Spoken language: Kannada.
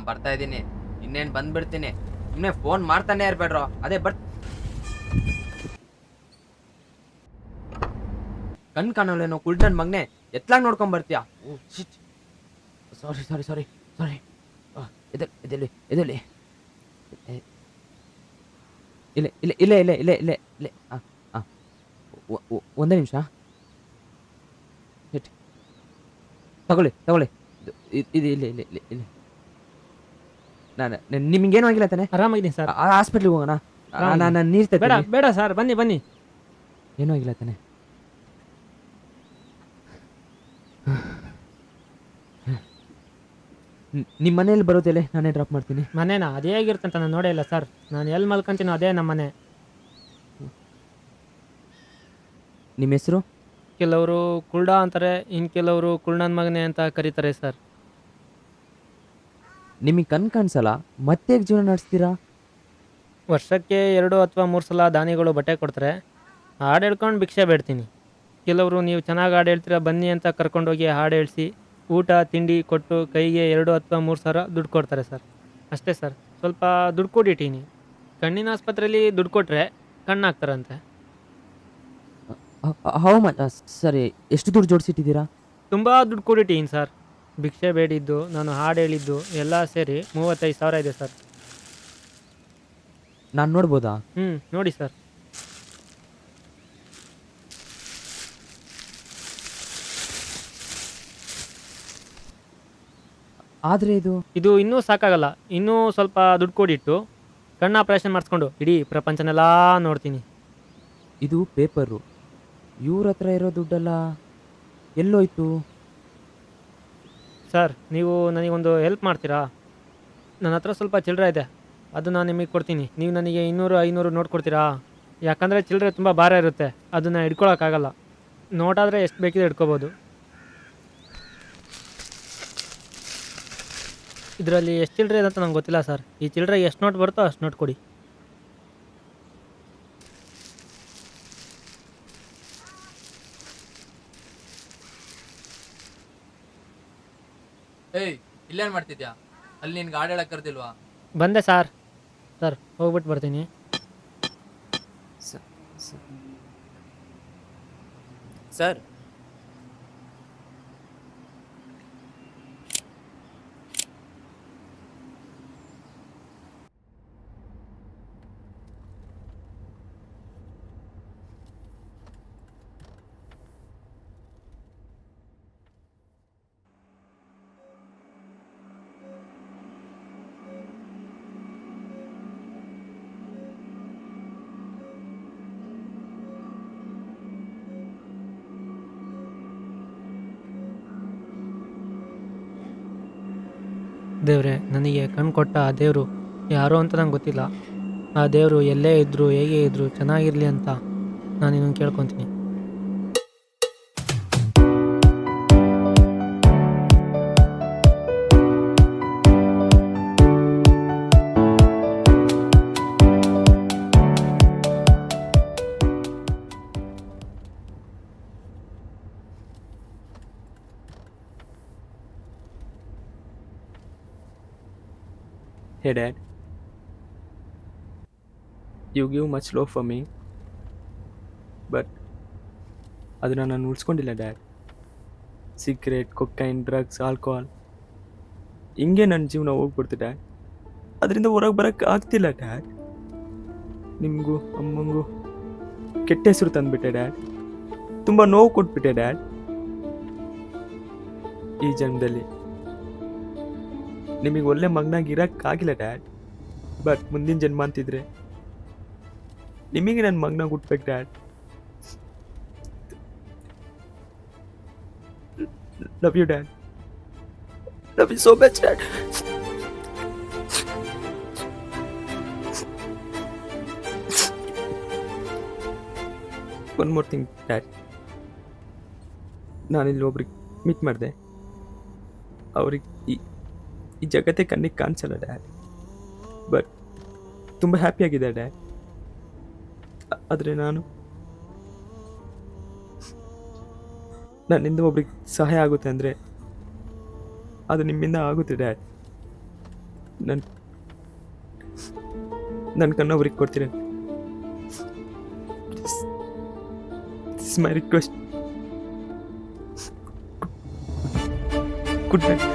ಬರ್ತಾ ಇದ್ದೀನಿ. ಇನ್ನೇನ್ ಬಂದ್ಬಿಡ್ತೀನಿ. ಸುಮ್ನೆ ಫೋನ್ ಮಾಡ್ತಾನೆ ಇರ್ಬೇಡ್ರೋ. ಅದೇ ಕಣ್ ಕಾಣಲ್ಲೇನೋ ಕುಲ್ಟ್ ನನ್ ಮಗ್ನೆ. ಎತ್ಲಾಗ್ ನೋಡ್ಕೊಂಡ್ ಬರ್ತೀಯಾ? ಓ ಶಿಟ್. ಸಾರಿ ಸಾರಿ ಸಾರಿ ಸಾರಿ. ಎದ್ದೇಳಿ. ಎ ಇಲ್ಲೇ. ಆ, ಒಂದೇ ನಿಮಿಷ. ಶಿಟ್. ತಗೊಳ್ಳಿ. ಇದು ಇದು ಇಲ್ಲಿ. ನಿಮ್ಗೇನು ಆಗಿಲ್ಲ ತಾನೆ? ಆರಾಮಾಗಿದ್ದೀನಿ ಸರ್. ಹಾಸ್ಪಿಟ್ಲಿಗೆ ಹೋಗೋಣ. ಆರಾಮಾಗಿದ್ದೀನಿ. ನಾನು ನೀರು ಬೇಡ ತರ್ತೀನಿ. ಬೇಡ ಸರ್, ಬನ್ನಿ. ಏನೂ ಆಗಿಲ್ಲ ತಾನೆ? ನಿಮ್ಮ ಮನೇಲಿ ಬರೋದಿಲ್ಲ, ನಾನೇ ಡ್ರಾಪ್ ಮಾಡ್ತೀನಿ. ಮನೇನಾ? ಅದೇ ಹೇಗಿರ್ತಂತ ನಾನು ನೋಡೇ ಇಲ್ಲ ಸರ್. ನಾನು ಎಲ್ಲಿ ಮಲ್ಕೊಂತೀನೋ ಅದೇ ನಮ್ಮ ಮನೆ. ನಿಮ್ಮ ಹೆಸರು? ಕೆಲವರು ಕುಲ್ಡ ಅಂತಾರೆ, ಇನ್ನು ಕೆಲವರು ಕುಲ್ಡನ್ ಮಗನೆ ಅಂತ ಕರೀತಾರೆ ಸರ್. ನಿಮಗೆ ಕಾಣಿಸಲ್ಲ, ಮತ್ತೆ ಜೀವನ ನಡೆಸ್ತೀರಾ? ವರ್ಷಕ್ಕೆ 2 ಅಥವಾ 3 ಸಲ ದಾನಿಗಳು ಬಟ್ಟೆ ಕೊಡ್ತಾರೆ. ಹಾಡು ಹೇಳ್ಕೊಂಡು ಭಿಕ್ಷೆ ಬೇಡ್ತೀನಿ. ಕೆಲವರು ನೀವು ಚೆನ್ನಾಗಿ ಹಾಡು ಹೇಳ್ತೀರಾ ಬನ್ನಿ ಅಂತ ಕರ್ಕೊಂಡೋಗಿ ಹಾಡು ಹೇಳಿಸಿ ಊಟ ತಿಂಡಿ ಕೊಟ್ಟು ಕೈಗೆ 2 ಅಥವಾ 3 ಸಾವಿರ ದುಡ್ಡು ಕೊಡ್ತಾರೆ ಸರ್. ಅಷ್ಟೇ ಸರ್. ಸ್ವಲ್ಪ ದುಡ್ಡು ಕೊಟ್ಟಿಟ್ಟೀನಿ. ಕಣ್ಣಿನ ಆಸ್ಪತ್ರೆಯಲ್ಲಿ ದುಡ್ಡು ಕೊಟ್ಟರೆ ಕಣ್ಣು ಹಾಕ್ತಾರಂತೆ. How much? ಸರಿ, ಎಷ್ಟು ದುಡ್ಡು ಜೋಡಿಸಿಟ್ಟಿದ್ದೀರಾ? ತುಂಬ ದುಡ್ಡು ಕೊಟ್ಟಿಟ್ಟೀನಿ ಸರ್. ಭಿಕ್ಷೆ ಬೇಡಿದ್ದು, ನಾನು ಹಾಡು ಹೇಳಿದ್ದು ಎಲ್ಲ ಸೇರಿ 35,000 ಇದೆ ಸರ್. ನಾನು ನೋಡ್ಬೋದಾ? ನೋಡಿ ಸರ್. ಆದರೆ ಇದು ಇನ್ನೂ ಸಾಕಾಗಲ್ಲ. ಇನ್ನೂ ಸ್ವಲ್ಪ ದುಡ್ಡು ಕೊಡಿಟ್ಟು ಕಣ್ಣು ಆಪ್ರೇಷನ್ ಮಾಡಿಸ್ಕೊಂಡು ಇಡೀ ಪ್ರಪಂಚನೆಲ್ಲ ನೋಡ್ತೀನಿ. ಇದು ಪೇಪರು. ಇವ್ರ ಹತ್ರ ಇರೋ ದುಡ್ಡೆಲ್ಲ ಎಲ್ಲೋಯ್ತು? ಸರ್, ನೀವು ನನಗೊಂದು ಹೆಲ್ಪ್ ಮಾಡ್ತೀರಾ? ನನ್ನ ಹತ್ರ ಸ್ವಲ್ಪ ಚಿಲ್ಲರೆ ಇದೆ, ಅದು ನಾನು ನಿಮಗೆ ಕೊಡ್ತೀನಿ. ನೀವು ನನಗೆ 200-500 ನೋಟ್ ಕೊಡ್ತೀರಾ? ಯಾಕಂದರೆ ಚಿಲ್ಲರೆ ತುಂಬ ಭಾರ ಇರುತ್ತೆ, ಅದನ್ನು ಹಿಡ್ಕೊಳಕ್ಕಾಗಲ್ಲ. ನೋಟಾದರೆ ಎಷ್ಟು ಬೇಕಿದೆ ಹಿಡ್ಕೋಬೋದು. ಇದರಲ್ಲಿ ಎಷ್ಟು ಚಿಲ್ಲರೆ ಇದೆ ಅಂತ ನಂಗೆ ಗೊತ್ತಿಲ್ಲ ಸರ್. ಈ ಚಿಲ್ಲರೆ ಎಷ್ಟು ನೋಟ್ ಬರುತ್ತೋ ಅಷ್ಟು ನೋಟ್ ಕೊಡಿ. ಏಯ್, ಇಲ್ಲೇನು ಮಾಡ್ತಿದ್ಯಾ? ಅಲ್ಲಿ ನಿನ್ಗೆ ಹಾಡು ಹೇಳಕ್ಕೆ ಕರ್ದಿಲ್ವಾ? ಬಂದೆ ಸರ್. ಹೋಗ್ಬಿಟ್ಟು ಬರ್ತೀನಿ. ಸರ್, ದೇವ್ರೆ, ನನಗೆ ಕಣ್ಣು ಕೊಟ್ಟ ಆ ದೇವರು ಯಾರೋ ಅಂತ ನಂಗೆ ಗೊತ್ತಿಲ್ಲ. ಆ ದೇವರು ಎಲ್ಲೇ ಇದ್ದರೂ ಹೇಗೆ ಇದ್ದರೂ ಚೆನ್ನಾಗಿರಲಿ ಅಂತ ನಾನು ಇನ್ನೊಂದು ಕೇಳ್ಕೊತೀನಿ. Hey Dad, you give much love for me, but ಅದನ್ನು ನಾನು ಉಳಿಸ್ಕೊಂಡಿಲ್ಲ dad. Cigarette, cocaine, drugs, alcohol ಹಿಂಗೆ ನನ್ನ ಜೀವನ ಹೋಗ್ಬಿಡ್ತು ಡ್ಯಾಡ್. ಅದರಿಂದ ಹೊರಗೆ ಬರೋಕ್ಕೆ ಆಗ್ತಿಲ್ಲ ಡ್ಯಾಡ್. ನಿಮಗೂ ಅಮ್ಮಂಗೂ ಕೆಟ್ಟ ಹೆಸರು ತಂದುಬಿಟ್ಟೆ ಡ್ಯಾಡ್. ತುಂಬ ನೋವು ಕೊಟ್ಬಿಟ್ಟೆ ಡ್ಯಾಡ್. ಈ ಜನ್ಮದಲ್ಲಿ ನಿಮಗೆ ಒಳ್ಳೆ ಮಗನಾಗಿ ಇರೋಕ್ಕಾಗಿಲ್ಲ ಡ್ಯಾಡ್. ಬಟ್ ಮುಂದಿನ ಜನ್ಮ ಅಂತಿದ್ರೆ ನಿಮಗೆ ನನ್ನ ಮಗನಾಗಿ ಹುಟ್ಬೇಕು dad. Love you dad. Love you so much dad. One more thing dad. ನಾನಿಲ್ಲಿ ಒಬ್ರಿಗೆ ಮೀಟ್ ಮಾಡಿದೆ. ಅವ್ರಿಗೆ ಈ ಜಗತ್ತೇ ಕಣ್ಣಿಗೆ ಕಾಣಿಸಲ್ಲ ಡ್ಯಾಡ್. ಬಟ್ ತುಂಬ ಹ್ಯಾಪಿಯಾಗಿದೆ ಡ್ಯಾಡ್. ಆದರೆ ನನ್ನಿಂದ ಒಬ್ರಿಗೆ ಸಹಾಯ ಆಗುತ್ತೆ ಅಂದರೆ ಅದು ನಿಮ್ಮಿಂದ ಆಗುತ್ತೆ ಡ್ಯಾಡ್. ನನ್ನ ಕಣ್ಣು ಅವ್ರಿಗೆ ಕೊಡ್ತೀರ. This my request. Good night.